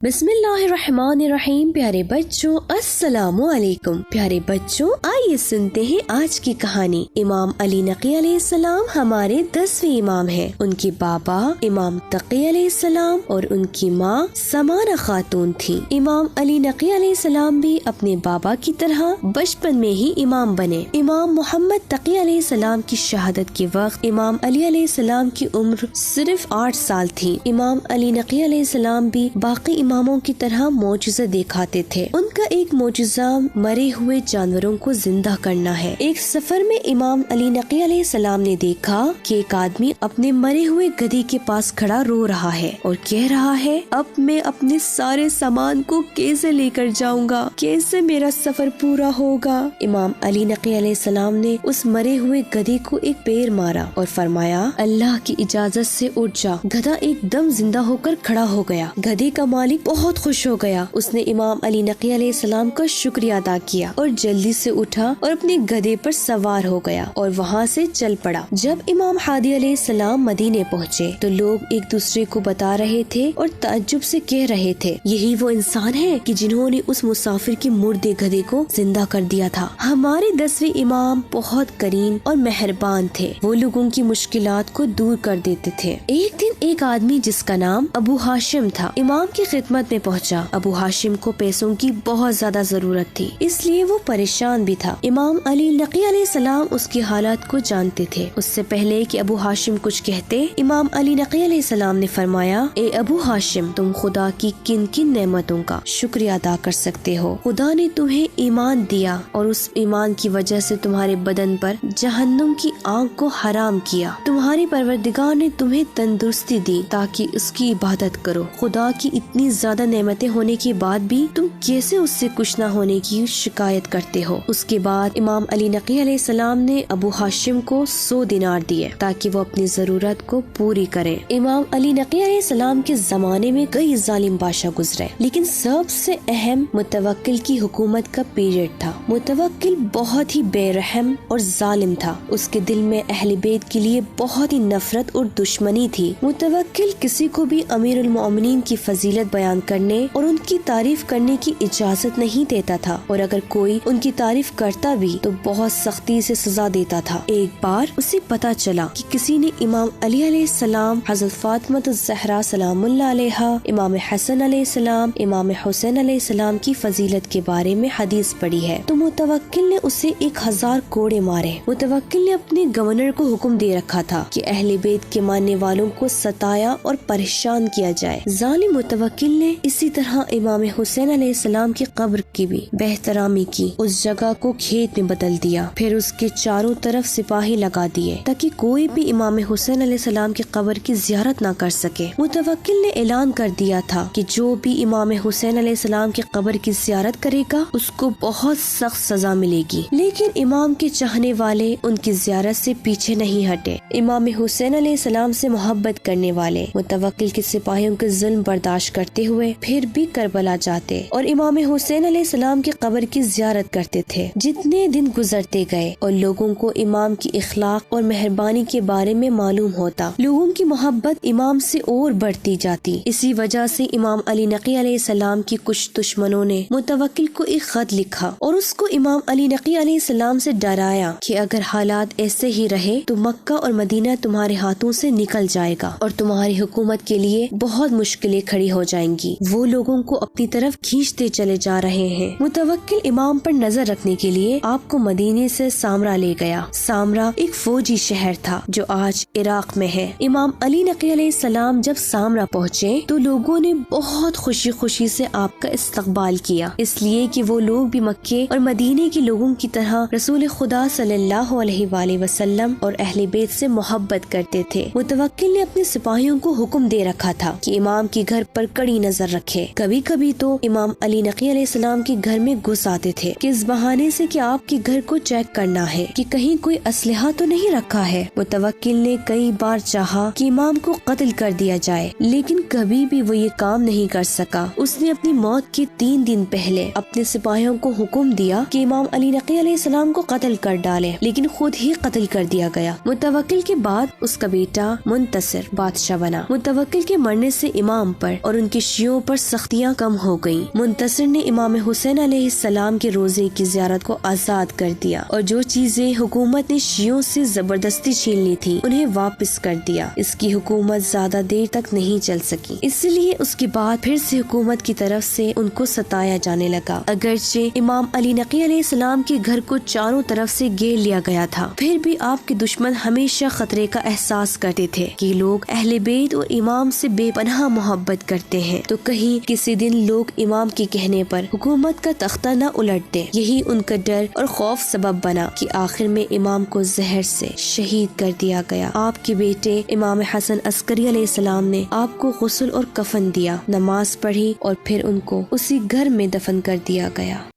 بسم اللہ الرحمن الرحیم۔ پیارے بچوں السلام علیکم۔ پیارے بچوں آئیے سنتے ہیں آج کی کہانی۔ امام علی نقی علیہ السلام ہمارے 10ویں امام ہیں۔ ان کے بابا امام تقی علیہ السلام اور ان کی ماں سمانہ خاتون تھی۔ امام علی نقی علیہ السلام بھی اپنے بابا کی طرح بچپن میں ہی امام بنے۔ امام محمد تقی علیہ السلام کی شہادت کے وقت امام علی علیہ السلام کی عمر صرف 8 سال تھی۔ امام علی نقی علیہ السلام بھی باقی اماموں کی طرح معجزہ دکھاتے تھے۔ ان کا ایک معجزہ مرے ہوئے جانوروں کو زندہ کرنا ہے۔ ایک سفر میں امام علی نقی علیہ السلام نے دیکھا کہ ایک آدمی اپنے مرے ہوئے گدھے کے پاس کھڑا رو رہا ہے اور کہہ رہا ہے، اب میں اپنے سارے سامان کو کیسے لے کر جاؤں گا، کیسے میرا سفر پورا ہوگا۔ امام علی نقی علیہ السلام نے اس مرے ہوئے گدھے کو ایک پیر مارا اور فرمایا، اللہ کی اجازت سے اٹھ جا۔ گدھا ایک دم زندہ ہو کر کھڑا ہو گیا۔ گدھے کا مالک بہت خوش ہو گیا۔ اس نے امام علی نقی علیہ السلام کا شکریہ ادا کیا اور جلدی سے اٹھا اور اپنے گدھے پر سوار ہو گیا اور وہاں سے چل پڑا۔ جب امام ہادی علیہ السلام مدینے پہنچے تو لوگ ایک دوسرے کو بتا رہے تھے اور تعجب سے کہہ رہے تھے، یہی وہ انسان ہے کہ جنہوں نے اس مسافر کے مردے گدھے کو زندہ کر دیا تھا۔ ہمارے 10ویں امام بہت کریم اور مہربان تھے۔ وہ لوگوں کی مشکلات کو دور کر دیتے تھے۔ ایک دن ایک آدمی جس کا نام ابو ہاشم تھا امام کی خدمت میں پہنچا۔ ابو ہاشم کو پیسوں کی بہت زیادہ ضرورت تھی، اس لیے وہ پریشان بھی تھا۔ امام علی نقی علیہ السلام اس کی حالات کو جانتے تھے۔ اس سے پہلے کہ ابو ہاشم کچھ کہتے، امام علی نقی علیہ السلام نے فرمایا، اے ابو ہاشم، تم خدا کی کن کن نعمتوں کا شکریہ ادا کر سکتے ہو؟ خدا نے تمہیں ایمان دیا اور اس ایمان کی وجہ سے تمہارے بدن پر جہنم کی آگ کو حرام کیا۔ تمہاری پروردگار نے تمہیں تندرستی دی تاکہ اس کی عبادت کرو۔ خدا کی اتنی زیادہ نعمتیں ہونے کے بعد بھی تم کیسے اس سے کچھ نہ ہونے کی شکایت کرتے ہو؟ اس کے بعد امام علی نقی علیہ السلام نے ابو ہاشم کو 100 دینار دیے تاکہ وہ اپنی ضرورت کو پوری کرے۔ امام علی نقی علیہ السلام کے زمانے میں کئی ظالم بادشاہ گزرے، لیکن سب سے اہم متوکل کی حکومت کا پیریڈ تھا۔ متوکل بہت ہی بے رحم اور ظالم تھا۔ اس کے دل میں اہل بیت کے لیے بہت ہی نفرت اور دشمنی تھی۔ متوکل کسی کو بھی امیر المومنین کی فضیلت بیان کرنے اور ان کی تعریف کرنے کی اجازت نہیں دیتا تھا، اور اگر کوئی ان کی تعریف کرتا بھی تو بہت سختی سے سزا دیتا تھا۔ ایک بار اسے پتا چلا کہ کسی نے امام علی علیہ السلام، حضرت فاطمہ الزہرا سلام اللہ علیہا، امام حسن علیہ السلام، امام حسین علیہ السلام کی فضیلت کے بارے میں حدیث پڑھی ہے، تو متوکل نے اسے 1000 کوڑے مارے۔ متوکل نے اپنے گورنر کو حکم دے رکھا تھا کہ اہل بیت کے ماننے والوں کو ستایا اور پریشان کیا جائے۔ ظالم متوکل نے اسی طرح امام حسین علیہ السلام کی قبر کی بھی بہترامی کی، اس جگہ کو کھیت میں بدل دیا، پھر اس کے چاروں طرف سپاہی لگا دیے تاکہ کوئی بھی امام حسین علیہ السلام کی قبر کی زیارت نہ کر سکے۔ متوکل نے اعلان کر دیا تھا کہ جو بھی امام حسین علیہ السلام کی قبر کی زیارت کرے گا اس کو بہت سخت سزا ملے گی، لیکن امام کے چاہنے والے ان کی زیارت سے پیچھے نہیں ہٹے۔ امام حسین علیہ السلام سے محبت کرنے والے متوکل کے سپاہیوں کے ظلم برداشت کرتے ہوئے پھر بھی کربلا جاتے اور امام حسین علیہ السلام کی قبر کی زیارت کرتے تھے۔ جتنے دن گزرتے گئے اور لوگوں کو امام کی اخلاق اور مہربانی کے بارے میں معلوم ہوتا، لوگوں کی محبت امام سے اور بڑھتی جاتی۔ اسی وجہ سے امام علی نقی علیہ السلام کی کچھ دشمنوں نے متوکل کو ایک خط لکھا اور اس کو امام علی نقی علیہ السلام سے ڈرایا کہ اگر حالات ایسے ہی رہے تو مکہ اور مدینہ تمہارے ہاتھوں سے نکل جائے گا اور تمہاری حکومت کے لیے بہت مشکلیں کھڑی ہو جائیں گی۔ وہ لوگوں کو اپنی طرف کھینچتے چلے جا رہے ہیں۔ متوکل امام پر نظر رکھنے کے لیے آپ کو مدینے سے سامرا لے گیا۔ سامرا ایک فوجی شہر تھا جو آج عراق میں ہے۔ امام علی نقی علیہ السلام جب سامرا پہنچے تو لوگوں نے بہت خوشی خوشی سے آپ کا استقبال کیا، اس لیے کہ وہ لوگ بھی مکے اور مدینے کے لوگوں کی طرح رسول خدا صلی اللہ علیہ وآلہ وسلم اور اہل بیت سے محبت کرتے تھے۔ متوکل نے اپنے سپاہیوں کو حکم دے رکھا تھا کہ امام کے گھر پر کڑی نظر رکھے۔ کبھی کبھی تو امام علی نقی علیہ السلام کے گھر میں گھس آتے تھے کہ اس بہانے سے کہ آپ کے گھر کو چیک کرنا ہے کہ کہیں کوئی اسلحہ تو نہیں رکھا ہے۔ متوکل نے کئی بار چاہا کہ امام کو قتل کر دیا جائے، لیکن کبھی بھی وہ یہ کام نہیں کر سکا۔ اس نے اپنی موت کے 3 دن پہلے اپنے سپاہیوں کو حکم دیا کہ امام علی نقی علیہ السلام کو قتل کر ڈالے، لیکن خود ہی قتل کر دیا گیا۔ متوکل کے بعد اس کا بیٹا منتصر بادشاہ بنا۔ متوکل کے مرنے سے امام پر اور ان کے شیعوں پر سختیاں کم ہو گئیں۔ منتصر نے امام حسین علیہ السلام کے روزے کی زیارت کو آزاد کر دیا اور جو چیزیں حکومت نے شیعوں سے زبردستی چھین لی تھی انہیں واپس کر دیا۔ اس کی حکومت زیادہ دیر تک نہیں چل سکی، اس لیے اس کے بعد پھر سے حکومت کی طرف سے ان کو ستایا جانے لگا۔ اگرچہ امام علی نقی علیہ السلام کے گھر کو چاروں طرف سے گھیر لیا گیا تھا، پھر بھی آپ کے دشمن ہمیشہ خطرے کا احساس کرتے تھے کہ لوگ اہل بیت اور امام سے بے پناہ محبت کرتے ہیں، تو کہیں کسی دن لوگ امام کے کہنے پر حکومت کا تختہ نہ الٹ دیں۔ یہی ان کا ڈر اور خوف سبب بنا کہ آخر میں امام کو زہر سے شہید کر دیا گیا۔ آپ کے بیٹے امام حسن عسکری علیہ السلام نے آپ کو غسل اور کفن دیا، نماز پڑھی اور پھر ان کو اسی گھر میں دفن کر دیا گیا۔